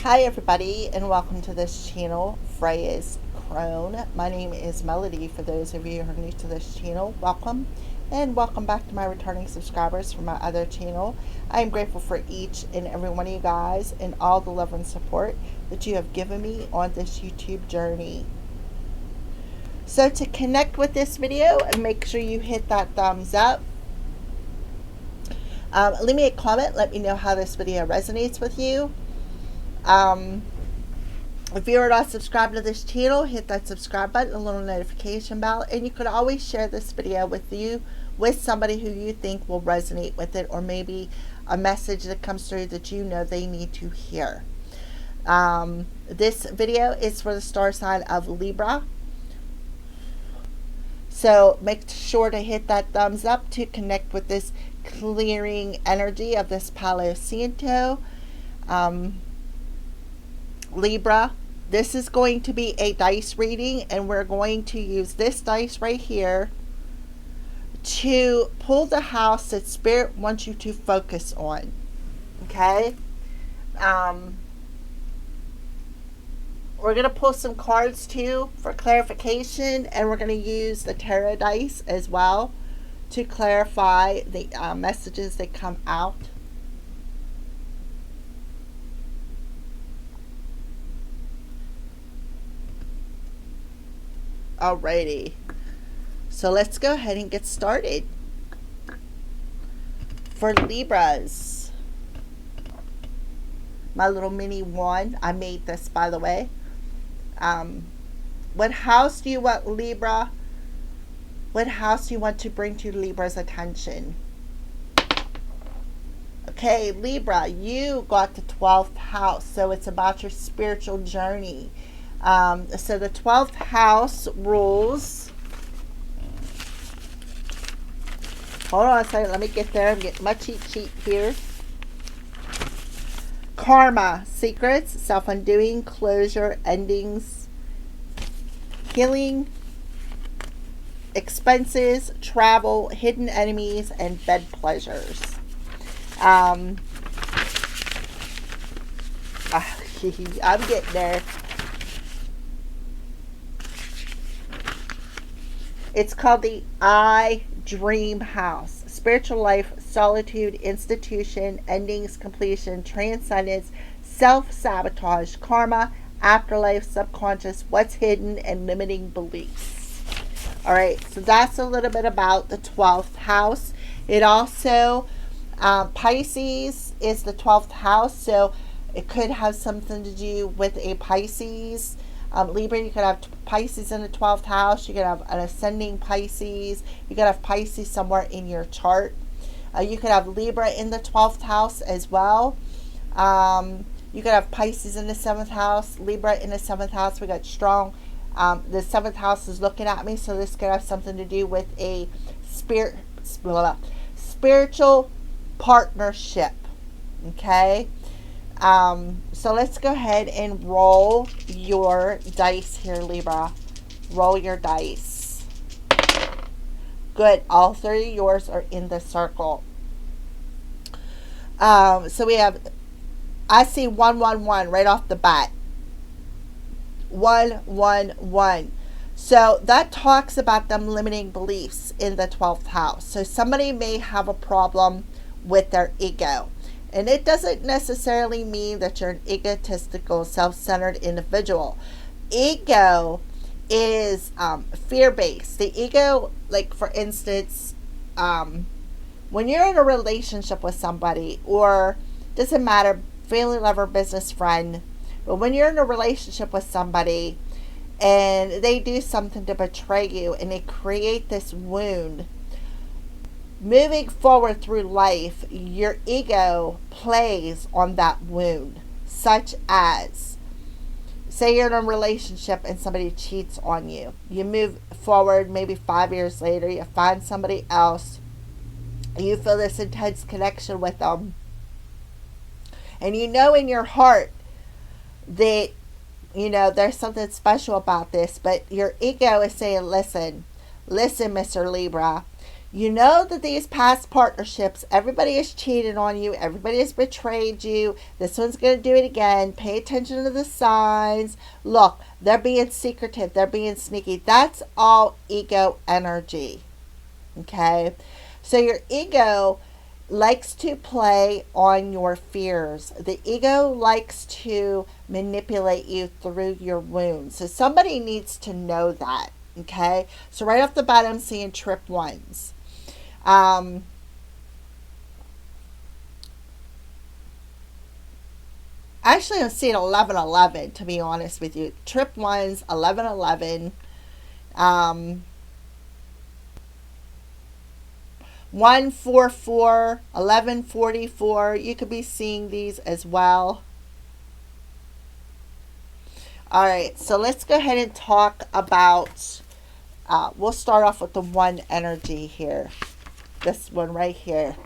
Hi everybody and welcome to this channel, Freya's Crone. My name is Melody. For those of you who are new to this channel, welcome. And welcome back to my returning subscribers from my other channel. I am grateful for each and every one of you guys and all the love and support that you have given me on this YouTube journey. So to connect with this video, make sure you hit that thumbs up. Leave me a comment. Let me know how this video resonates with you. If you are not subscribed to this channel, hit that subscribe button, a little notification bell, and you could always share this video with somebody who you think will resonate with it, or maybe a message that comes through that you know they need to hear. This video is for the star sign of Libra. So make sure to hit that thumbs up to connect with this clearing energy of this Palo Santo. Libra, this is going to be a dice reading, and we're going to use this dice right here to pull the house that Spirit wants you to focus on. Okay? We're going to pull some cards too for clarification, and we're going to use the tarot dice as well to clarify the messages that come out. Alrighty, so let's go ahead and get started. For Libras, my little mini wand, I made this by the way. What house do you want, Libra? What house do you want to bring to Libra's attention? Okay, Libra, you got the 12th house, so it's about your spiritual journey. So the 12th house rules. Hold on a second. Let me get there. I'm getting my cheat sheet here. Karma, secrets, self-undoing, closure, endings, healing, expenses, travel, hidden enemies, and bed pleasures. I'm getting there. It's called the I Dream House. Spiritual life, solitude, institution, endings, completion, transcendence, self-sabotage, karma, afterlife, subconscious, what's hidden, and limiting beliefs. Alright, so that's a little bit about the 12th house. It also, Pisces is the 12th house, so it could have something to do with a Pisces. Libra, you could have Pisces in the 12th house. You could have an ascending Pisces. You could have Pisces somewhere in your chart. You could have Libra in the 12th house as well. You could have Pisces in the 7th house, Libra in the 7th house. We got strong. The 7th house is looking at me, so this could have something to do with a spiritual partnership. Okay? So let's go ahead and roll your dice here, Libra. Roll your dice. Good. All three of yours are in the circle. So we have, I see 111 right off the bat. 111. So that talks about them limiting beliefs in the 12th house. So somebody may have a problem with their ego. And it doesn't necessarily mean that you're an egotistical, self-centered individual. Ego is fear-based. The ego, like for instance, when you're in a relationship with somebody, or doesn't matter, family, lover, business, friend, but when you're in a relationship with somebody and they do something to betray you and they create this wound, moving forward through life, your ego plays on that wound, such as, say you're in a relationship and somebody cheats on you. You move forward, maybe 5 years later, you find somebody else, you feel this intense connection with them, and you know in your heart that, you know, there's something special about this, but your ego is saying, listen, Mr. Libra, You know that these past partnerships, everybody has cheated on you, everybody has betrayed you. This one's going to do it again. Pay attention to the signs. Look, they're being secretive, they're being sneaky. That's all ego energy. Okay? So your ego likes to play on your fears. The ego likes to manipulate you through your wounds. So somebody needs to know that. Okay? So right off the bat, I'm seeing trip ones. Actually, I'm seeing 1111, to be honest with you. Trip ones, 1111. 144, 1144. You could be seeing these as well. All right, so let's go ahead and talk about, we'll start off with the one energy here. This one right here.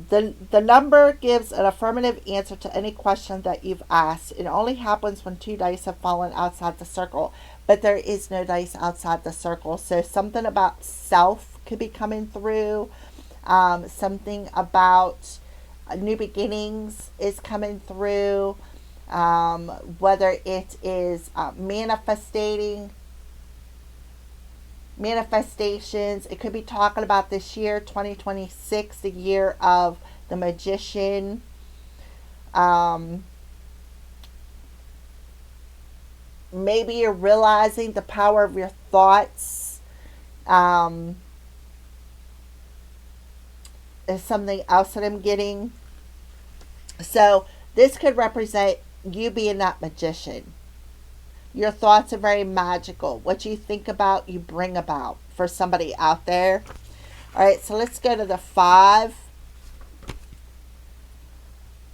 The number gives an affirmative answer to any question that you've asked. It only happens when two dice have fallen outside the circle, but there is no dice outside the circle. So something about self could be coming through. Something about new beginnings is coming through. Whether it is manifestations. It could be talking about this year, 2026, the year of the magician. Maybe you're realizing the power of your thoughts. Is something else that I'm getting. So this could represent you being that magician. Your thoughts are very magical. What you think about, you bring about for somebody out there. All right, so let's go to the 5.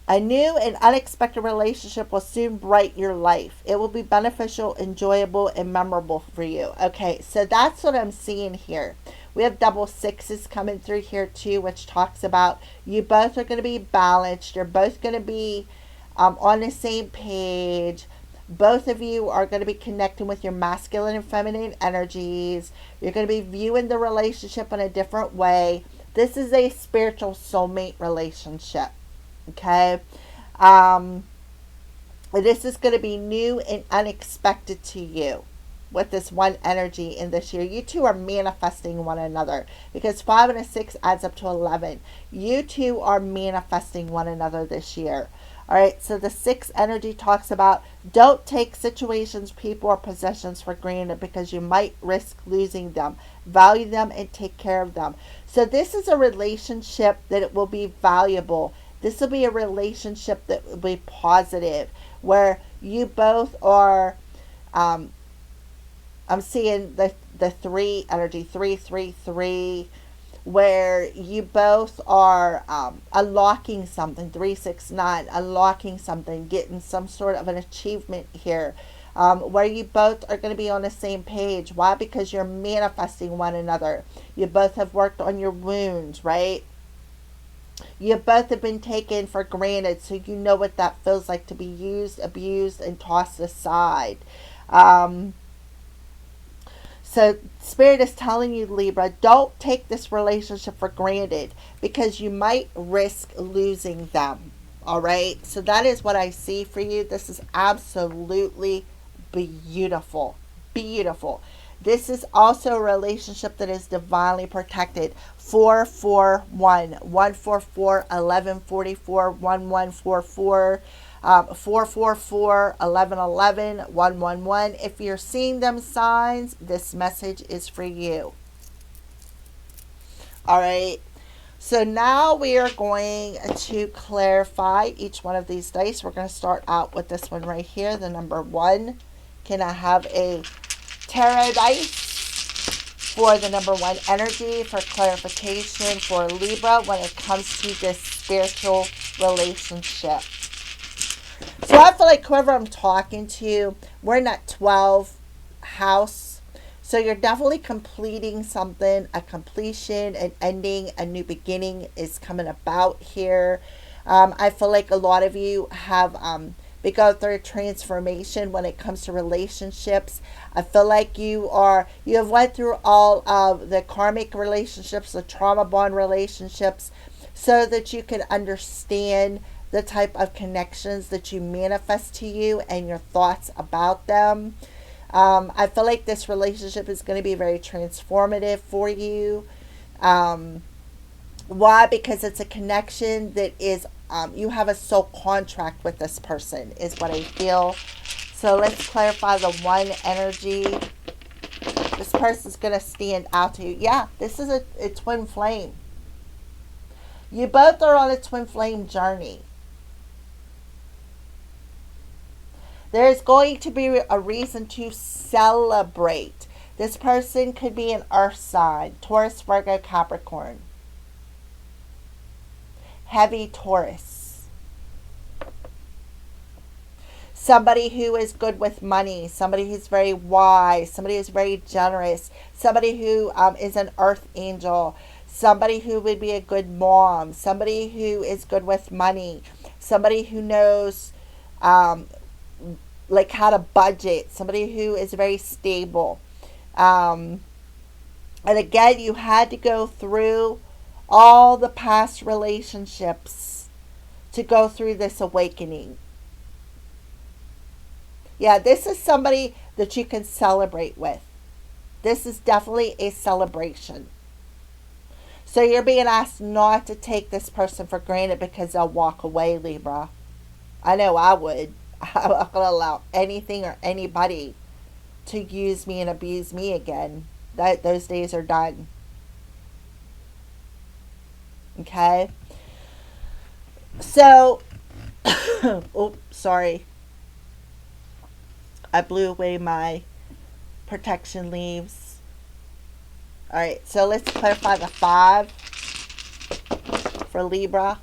A new and unexpected relationship will soon brighten your life. It will be beneficial, enjoyable, and memorable for you. Okay, so that's what I'm seeing here. We have double sixes coming through here too, which talks about you both are going to be balanced. You're both going to be on the same page. Both of you are going to be connecting with your masculine and feminine energies. You're going to be viewing the relationship in a different way. This is a spiritual soulmate relationship. Okay? This is going to be new and unexpected to you with this one energy in this year. You two are manifesting one another because 5 and a 6 adds up to 11. You two are manifesting one another this year. All right, so the 6 energy talks about don't take situations, people, or possessions for granted because you might risk losing them. Value them and take care of them. So this is a relationship that it will be valuable. This will be a relationship that will be positive, where you both are, I'm seeing the 3 energy, 333, where you both are unlocking something, 369, unlocking something, getting some sort of an achievement here, where you both are going to be on the same page. Why? Because you're manifesting one another. You both have worked on your wounds, right? You both have been taken for granted, so you know what that feels like to be used, abused, and tossed aside. So Spirit is telling you, Libra, don't take this relationship for granted because you might risk losing them. All right? So that is what I see for you. This is absolutely beautiful. Beautiful. This is also a relationship that is divinely protected. 441, 144, 1144, 1144. 444, 1111, 111. If you're seeing them signs, this message is for you. All right. So now we are going to clarify each one of these dice. We're going to start out with this one right here, the number 1. Can I have a tarot dice for the number 1 energy for clarification for Libra when it comes to this spiritual relationship? So I feel like whoever I'm talking to, we're in that 12 house. So you're definitely completing something, a completion, an ending, a new beginning is coming about here. I feel like a lot of you have We go through a transformation when it comes to relationships. I feel like you have went through all of the karmic relationships, the trauma bond relationships, so that you can understand the type of connections that you manifest to you and your thoughts about them. I feel like this relationship is going to be very transformative for you. Why? Because it's a connection that is, you have a soul contract with this person, is what I feel. So let's clarify the one energy. This person's going to stand out to you. Yeah, this is a twin flame. You both are on a twin flame journey. There's going to be a reason to celebrate. This person could be an earth sign, Taurus, Virgo, Capricorn. Heavy Taurus. Somebody who is good with money, somebody who's very wise, somebody who's very generous, somebody who is an earth angel, somebody who would be a good mom, somebody who is good with money, somebody who knows like how to budget, somebody who is very stable. And again, you had to go through all the past relationships to go through this awakening. Yeah, this is somebody that you can celebrate with. This is definitely a celebration. So you're being asked not to take this person for granted because they'll walk away, Libra. I know I would. I'm not going to allow anything or anybody to use me and abuse me again. Those days are done. Okay? So, oops, sorry. I blew away my protection leaves. Alright, so let's clarify the 5 for Libra.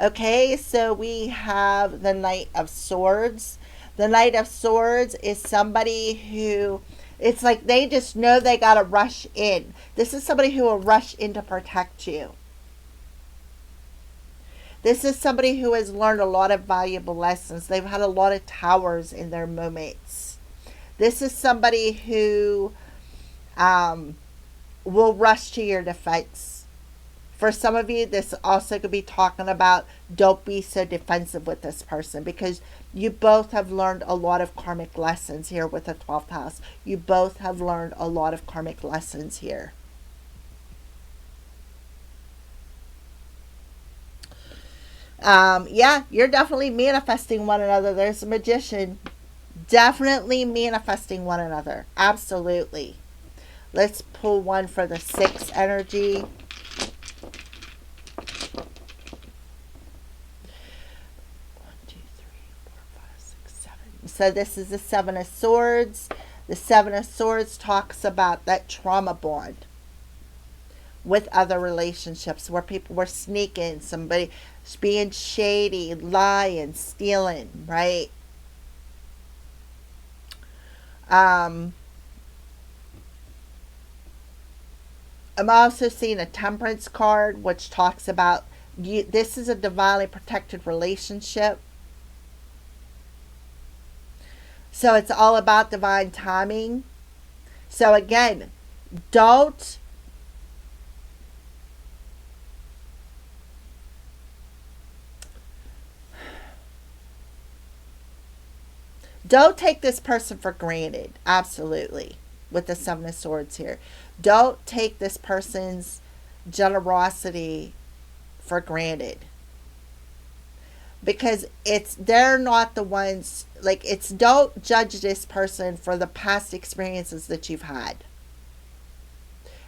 Okay, so we have the Knight of Swords. The Knight of Swords is somebody who, it's like they just know they got to rush in. This is somebody who will rush in to protect you. This is somebody who has learned a lot of valuable lessons. They've had a lot of towers in their moments. This is somebody who will rush to your defense. For some of you, this also could be talking about don't be so defensive with this person, because you both have learned a lot of karmic lessons here with the 12th house. You both have learned a lot of karmic lessons here. Yeah, you're definitely manifesting one another. There's a Magician. Definitely manifesting one another. Absolutely. Let's pull one for the 6 energy. 1, 2, 3, 4, 5, 6, 7. So this is the 7 of Swords. The 7 of Swords talks about that trauma bond with other relationships where people were sneaking, somebody being shady, lying, stealing, right? I'm also seeing a Temperance card, which talks about you. This is a divinely protected relationship. So it's all about divine timing. So again, don't take this person for granted. Absolutely. With the 7 of Swords here. Don't take this person's generosity for granted. Because they're not the ones, don't judge this person for the past experiences that you've had.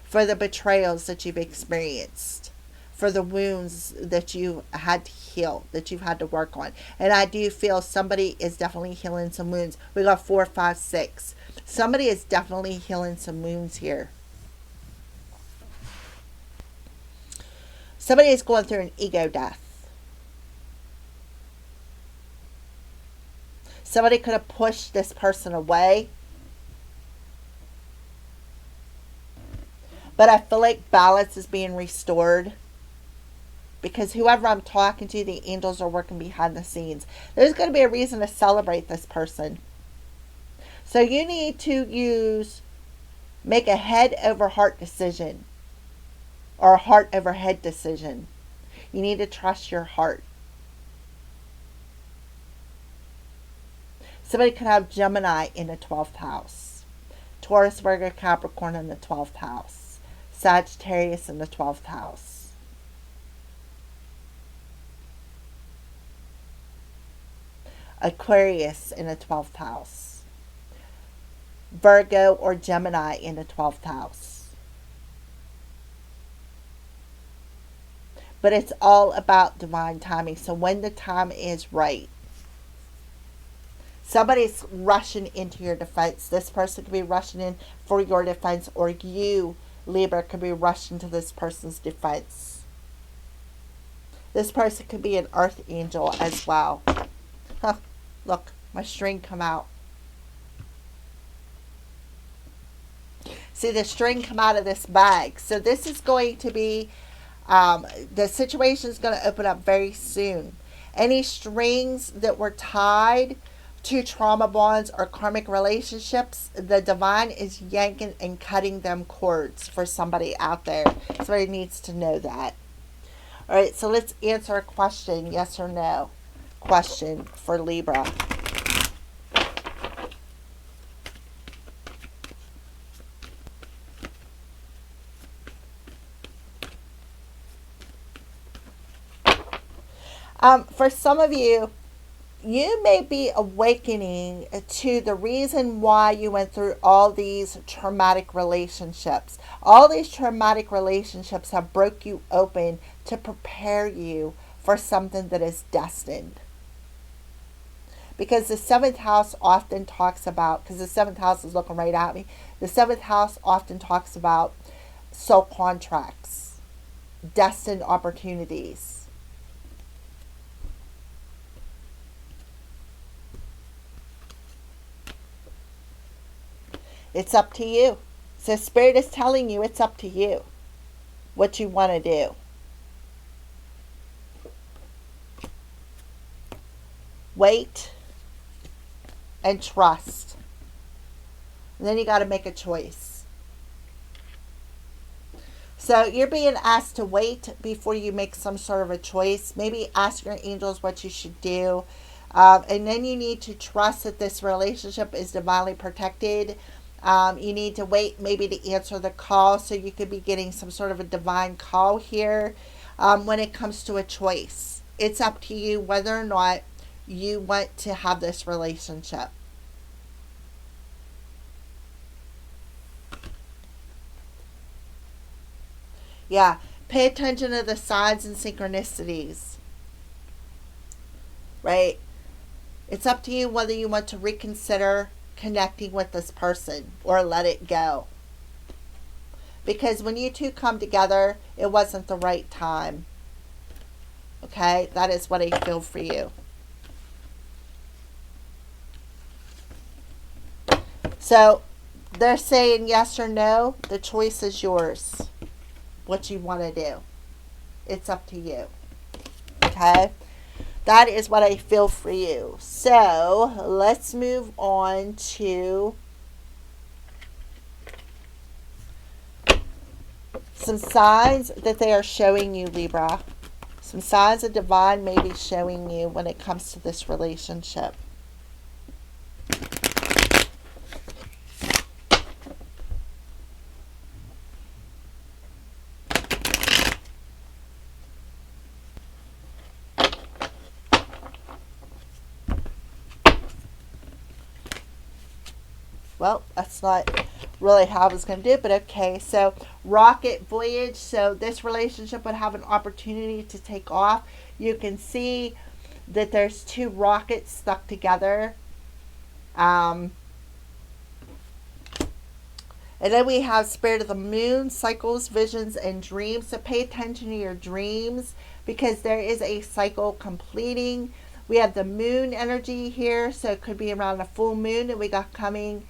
For the betrayals that you've experienced. For the wounds that you had to heal, that you've had to work on. And I do feel somebody is definitely healing some wounds. We got 4, 5, 6. Somebody is definitely healing some wounds here. Somebody is going through an ego death. Somebody could have pushed this person away. But I feel like balance is being restored. because whoever I'm talking to, the angels are working behind the scenes. There's going to be a reason to celebrate this person. So you need to make a head over heart decision, or a heart over head decision. You need to trust your heart. Somebody could have Gemini in the 12th house, Taurus, Virgo, Capricorn in the 12th house, Sagittarius in the 12th house. Aquarius in the 12th house. Virgo or Gemini in the 12th house. But it's all about divine timing. So when the time is right, somebody's rushing into your defense. This person could be rushing in for your defense, or you, Libra, could be rushing to this person's defense. This person could be an earth angel as well. Huh, look, my string come out. See the string come out of this bag. So this is going to be, the situation is going to open up very soon. Any strings that were tied to trauma bonds or karmic relationships, the divine is yanking and cutting them cords for somebody out there. Somebody needs to know that. All right, so let's answer a question, yes or no. Question for Libra. For some of you, you may be awakening to the reason why you went through all these traumatic relationships. All these traumatic relationships have broke you open to prepare you for something that is destined. Because the 7th house often talks about, because the 7th house is looking right at me, the 7th house often talks about soul contracts, destined opportunities. It's up to you. So Spirit is telling you it's up to you what you want to do. Wait and trust. And then you got to make a choice. So you're being asked to wait before you make some sort of a choice. Maybe ask your angels what you should do. And then you need to trust that this relationship is divinely protected. You need to wait maybe to answer the call, so you could be getting some sort of a divine call here when it comes to a choice. It's up to you whether or not you want to have this relationship. Yeah, pay attention to the signs and synchronicities. Right? It's up to you whether you want to reconsider connecting with this person or let it go. Because when you two come together, it wasn't the right time. Okay? That is what I feel for you. So, they're saying yes or no. The choice is yours. What you want to do. It's up to you. Okay? That is what I feel for you. So, let's move on to some signs that they are showing you, Libra. Some signs the divine may be showing you when it comes to this relationship. Well, that's not really how I was going to do it, but okay. So, rocket voyage. So, this relationship would have an opportunity to take off. You can see that there's two rockets stuck together. And then we have Spirit of the Moon, cycles, visions, and dreams. So, pay attention to your dreams because there is a cycle completing. We have the moon energy here. So, it could be around a full moon that we got coming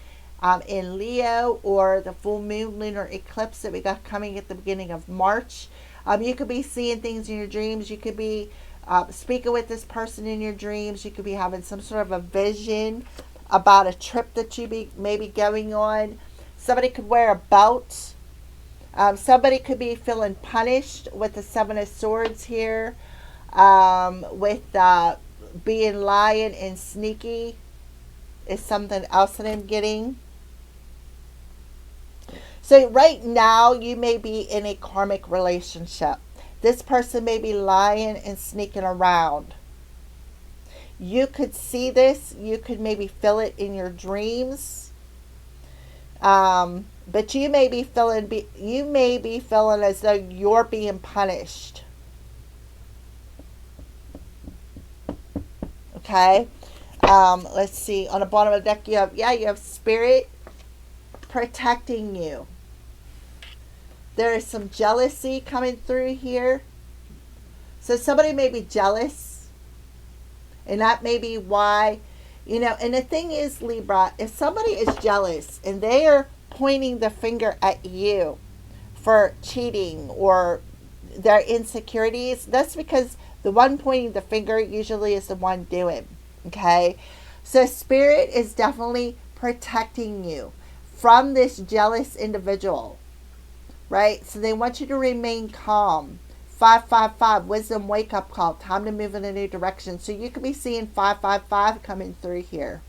in Leo, or the full moon lunar eclipse that we got coming at the beginning of March. You could be seeing things in your dreams. You could be speaking with this person in your dreams. You could be having some sort of a vision about a trip that you may be going on. Somebody could wear a belt. Somebody could be feeling punished with the Seven of Swords here, with being lying and sneaky is something else that I'm getting. So right now you may be in a karmic relationship. This person may be lying and sneaking around. You could see this. You could maybe feel it in your dreams. But you may be feeling as though you're being punished. Okay. Let's see. On the bottom of the deck, you have spirit protecting you. There is some jealousy coming through here. So somebody may be jealous. And that may be why, and the thing is, Libra, if somebody is jealous and they are pointing the finger at you for cheating or their insecurities, that's because the one pointing the finger usually is the one doing. Okay? So spirit is definitely protecting you from this jealous individual. Right? So they want you to remain calm. 555, wisdom wake up call. Time to move in a new direction. So you could be seeing 555 coming through here.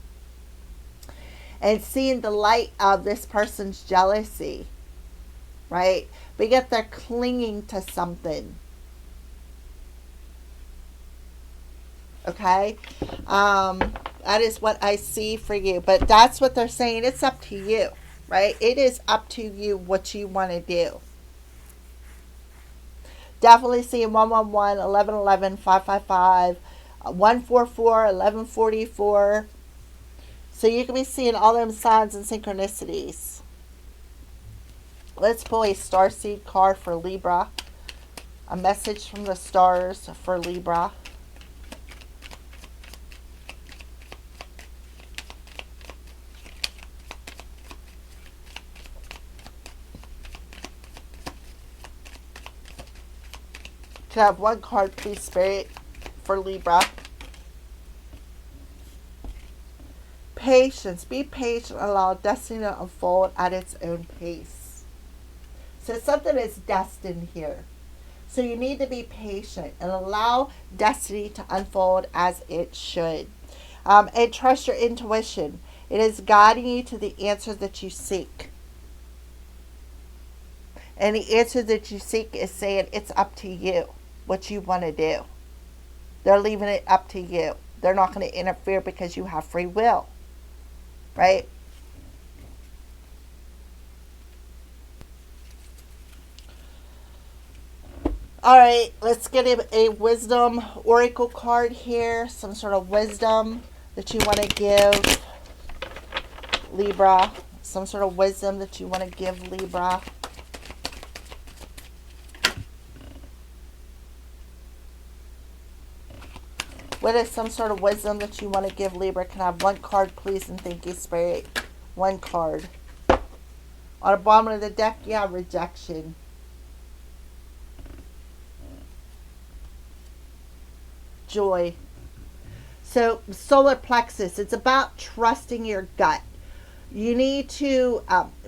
And seeing the light of this person's jealousy. Right? But yet they're clinging to something. Okay? That is what I see for you. But that's what they're saying. It's up to you. Right? It is up to you what you want to do. Definitely seeing 111, 1111, 555, 144, 1144. So you can be seeing all them signs and synchronicities. Let's pull a starseed card for Libra. A message from the stars for Libra. Can I have one card, please, Spirit, for Libra? Patience. Be patient. Allow destiny to unfold at its own pace. So something is destined here. So you need to be patient and allow destiny to unfold as it should. And trust your intuition. It is guiding you to the answer that you seek. And the answer that you seek is saying it's up to you what you want to do. They're leaving it up to you. They're not going to interfere because you have free will. Right? Alright, let's get a wisdom oracle card here. Some sort of wisdom that you want to give Libra. Some sort of wisdom that you want to give Libra. What is some sort of wisdom that you want to give Libra? Can I have one card, please? And thank you, Spirit. One card. On the bottom of the deck, rejection. Joy. So, solar plexus. It's about trusting your gut. You need to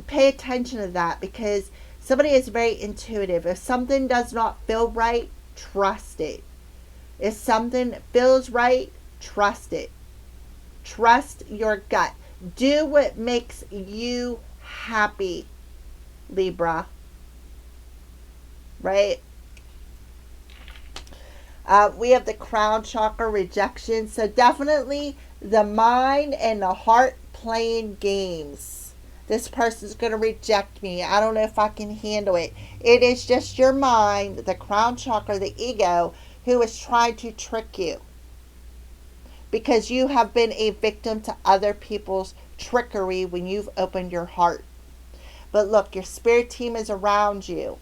pay attention to that because somebody is very intuitive. If something does not feel right, trust it. If something feels right, trust it. Trust your gut. Do what makes you happy, Libra. Right? We have the crown chakra rejection. So definitely the mind and the heart playing games. This person's going to reject me. I don't know if I can handle it. It is just your mind, the crown chakra, the ego, who is trying to trick you. Because you have been a victim to other people's trickery when you've opened your heart. But look, your spirit team is around you.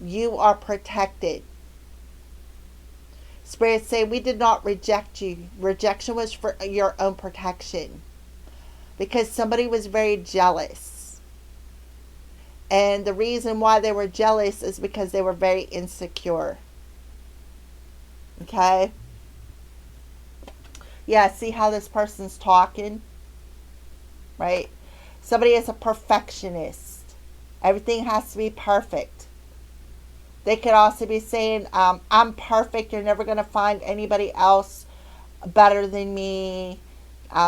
You are protected. Spirits say, we did not reject you. Rejection was for your own protection. Because somebody was very jealous. And the reason why they were jealous is because they were very insecure. Okay? Yeah, see how this person's talking? Right? Somebody is a perfectionist. Everything has to be perfect. They could also be saying, I'm perfect. You're never going to find anybody else better than me.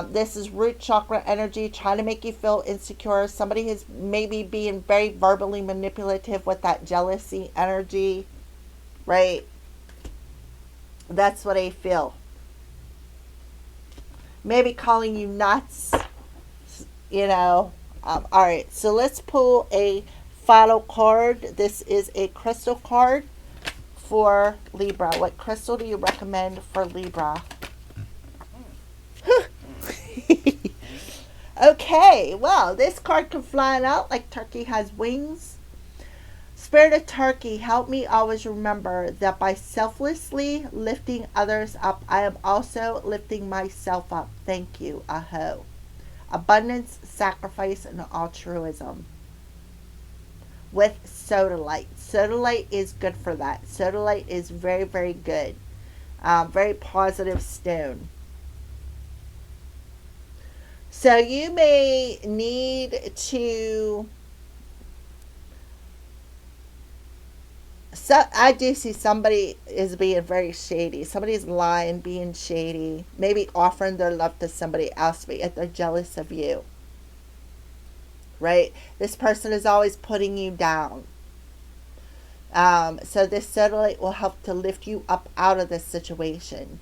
This is root chakra energy trying to make you feel insecure. Somebody is maybe being very verbally manipulative with that jealousy energy, right? That's what I feel. Maybe calling you nuts, you know. All right, so let's pull a final card. This is a crystal card for Libra. What crystal do you recommend for Libra? Okay, well, this card can fly out like turkey has wings. Spirit of Turkey, help me always remember that by selflessly lifting others up, I am also lifting myself up. Thank you, Aho. Abundance, sacrifice, and altruism. With sodalite. Sodalite is good for that. Sodalite is very, very good. Very positive stone. So you may need to. So I do see somebody is being very shady. Somebody's lying, being shady, maybe offering their love to somebody else, but yet they're jealous of you. Right? This person is always putting you down. So this satellite will help to lift you up out of this situation.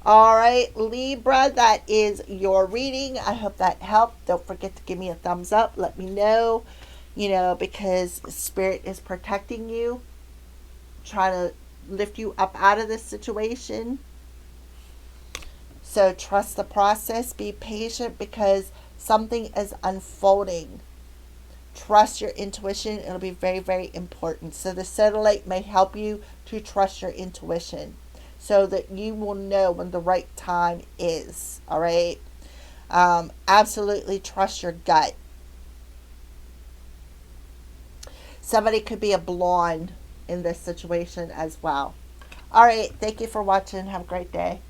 All right, Libra, that is your reading. I hope that helped. Don't forget to give me a thumbs up. Let me know, because Spirit is protecting you, trying to lift you up out of this situation. So trust the process. Be patient because something is unfolding. Trust your intuition. It'll be very, very important. So the satellite may help you to trust your intuition so that you will know when the right time is. All right. Absolutely trust your gut. Somebody could be a blonde in this situation as well. All right. Thank you for watching. Have a great day.